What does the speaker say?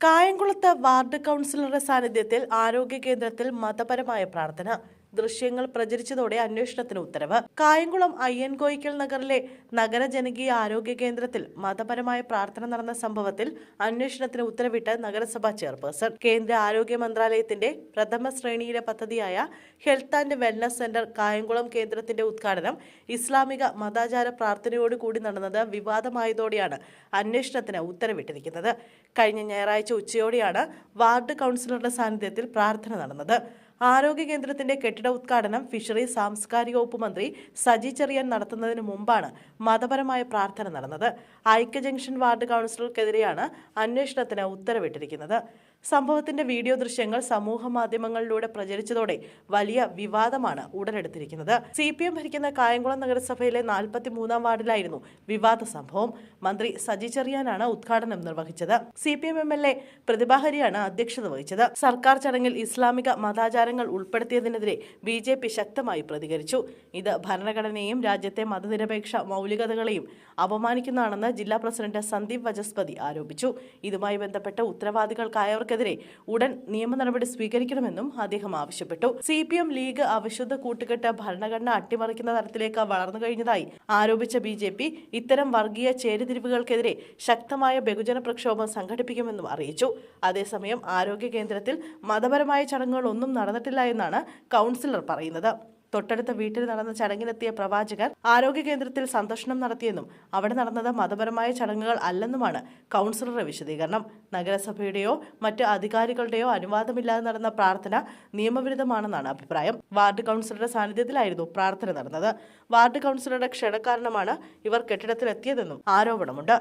കായംകുളത്ത് വാർഡ് കൗൺസിലറുടെ സാന്നിധ്യത്തിൽ ആരോഗ്യ കേന്ദ്രത്തിൽ മതപരമായ പ്രാർത്ഥന. ദൃശ്യങ്ങൾ പ്രചരിച്ചതോടെ അന്വേഷണത്തിന് ഉത്തരവ്. കായംകുളം അയ്യൻകോയിക്കൽ നഗറിലെ നഗര ജനകീയ ആരോഗ്യ കേന്ദ്രത്തിൽ മതപരമായ പ്രാർത്ഥന നടന്ന സംഭവത്തിൽ അന്വേഷണത്തിന് ഉത്തരവിട്ട് നഗരസഭാ ചെയർപേഴ്സൺ. കേന്ദ്ര ആരോഗ്യ മന്ത്രാലയത്തിന്റെ പ്രഥമ ശ്രേണിയിലെ പദ്ധതിയായ health and wellness centre Kayamkulam കേന്ദ്രത്തിന്റെ ഉദ്ഘാടനം ഇസ്ലാമിക മതാചാര പ്രാർത്ഥനയോടുകൂടി നടന്നത് വിവാദമായതോടെയാണ് അന്വേഷണത്തിന് ഉത്തരവിട്ടിരിക്കുന്നത്. കഴിഞ്ഞ ഞായറാഴ്ച ഉച്ചയോടെയാണ് വാർഡ് കൗൺസിലറുടെ സാന്നിധ്യത്തിൽ പ്രാർത്ഥന നടന്നത്. ആരോഗ്യ കേന്ദ്രത്തിന്റെ കെട്ടിട ഉദ്ഘാടനം ഫിഷറീസ് സാംസ്കാരിക വകുപ്പ് മന്ത്രി സജി ചെറിയാൻ നടത്തുന്നതിന് മുമ്പാണ് മതപരമായ പ്രാർത്ഥന നടന്നത്. ഐക്യ ജംഗ്ഷൻ വാർഡ് കൗൺസിലർക്കെതിരെയാണ് അന്വേഷണത്തിന് ഉത്തരവിട്ടിരിക്കുന്നത്. സംഭവത്തിന്റെ വീഡിയോ ദൃശ്യങ്ങൾ സമൂഹ മാധ്യമങ്ങളിലൂടെ പ്രചരിച്ചതോടെ വലിയ വിവാദമാണ് ഉടലെടുത്തിരിക്കുന്നത്. CPM ഭരിക്കുന്ന കായംകുളം നഗരസഭയിലെ 43-ാം വാർഡിലായിരുന്നു വിവാദ സംഭവം. മന്ത്രി സജി ചെറിയാനാണ് ഉദ്ഘാടനം നിർവഹിച്ചത്. CPM MLA പ്രതിഭ ഹരിയാണ് അധ്യക്ഷത വഹിച്ചത്. സർക്കാർ ചടങ്ങിൽ ഇസ്ലാമിക മതാചാരങ്ങൾ ഉൾപ്പെടുത്തിയതിനെതിരെ BJP ശക്തമായി പ്രതികരിച്ചു. ഇത് ഭരണഘടനയെയും രാജ്യത്തെ മതനിരപേക്ഷ മൗലികതകളെയും അപമാനിക്കുന്നതാണെന്ന് ജില്ലാ പ്രസിഡന്റ് സന്ദീപ് വചസ്പതി ആരോപിച്ചു. ഇതുമായി ബന്ധപ്പെട്ട് ഉത്തരവാദികൾക്കായവർക്ക് ഉടൻ നിയമ നടപടി സ്വീകരിക്കണമെന്നും അദ്ദേഹം ആവശ്യപ്പെട്ടു. CPM ലീഗ് അവിശുദ്ധ കൂട്ടുകെട്ട് ഭരണഘടന അട്ടിമറിക്കുന്ന തരത്തിലേക്ക് വളർന്നു കഴിഞ്ഞതായി ആരോപിച്ച BJP ഇത്തരം വർഗീയ ചേരിതിരിവുകൾക്കെതിരെ ശക്തമായ ബഹുജന പ്രക്ഷോഭം സംഘടിപ്പിക്കുമെന്നും അറിയിച്ചു. അതേസമയം ആരോഗ്യ കേന്ദ്രത്തിൽ മതപരമായ ചടങ്ങുകളൊന്നും നടന്നിട്ടില്ല എന്നാണ് കൗൺസിലർ പറയുന്നത്. തൊട്ടടുത്ത വീട്ടിൽ നടന്ന ചടങ്ങിനെത്തിയ പ്രവാചകർ ആരോഗ്യ കേന്ദ്രത്തിൽ സന്ദർശനം നടത്തിയെന്നും അവിടെ നടന്നത് മതപരമായ ചടങ്ങുകൾ അല്ലെന്നുമാണ് കൗൺസിലറുടെ വിശദീകരണം. നഗരസഭയുടെയോ മറ്റ് അധികാരികളുടെയോ അനുവാദമില്ലാതെ നടന്ന പ്രാർത്ഥന നിയമവിരുദ്ധമാണെന്നാണ് അഭിപ്രായം. വാർഡ് കൗൺസിലറുടെ സാന്നിധ്യത്തിലായിരുന്നു പ്രാർത്ഥന നടന്നത്. വാർഡ് കൗൺസിലറുടെ ക്ഷണക്കാരണമാണ് ഇവർ കെട്ടിടത്തിലെത്തിയതെന്നും ആരോപണമുണ്ട്.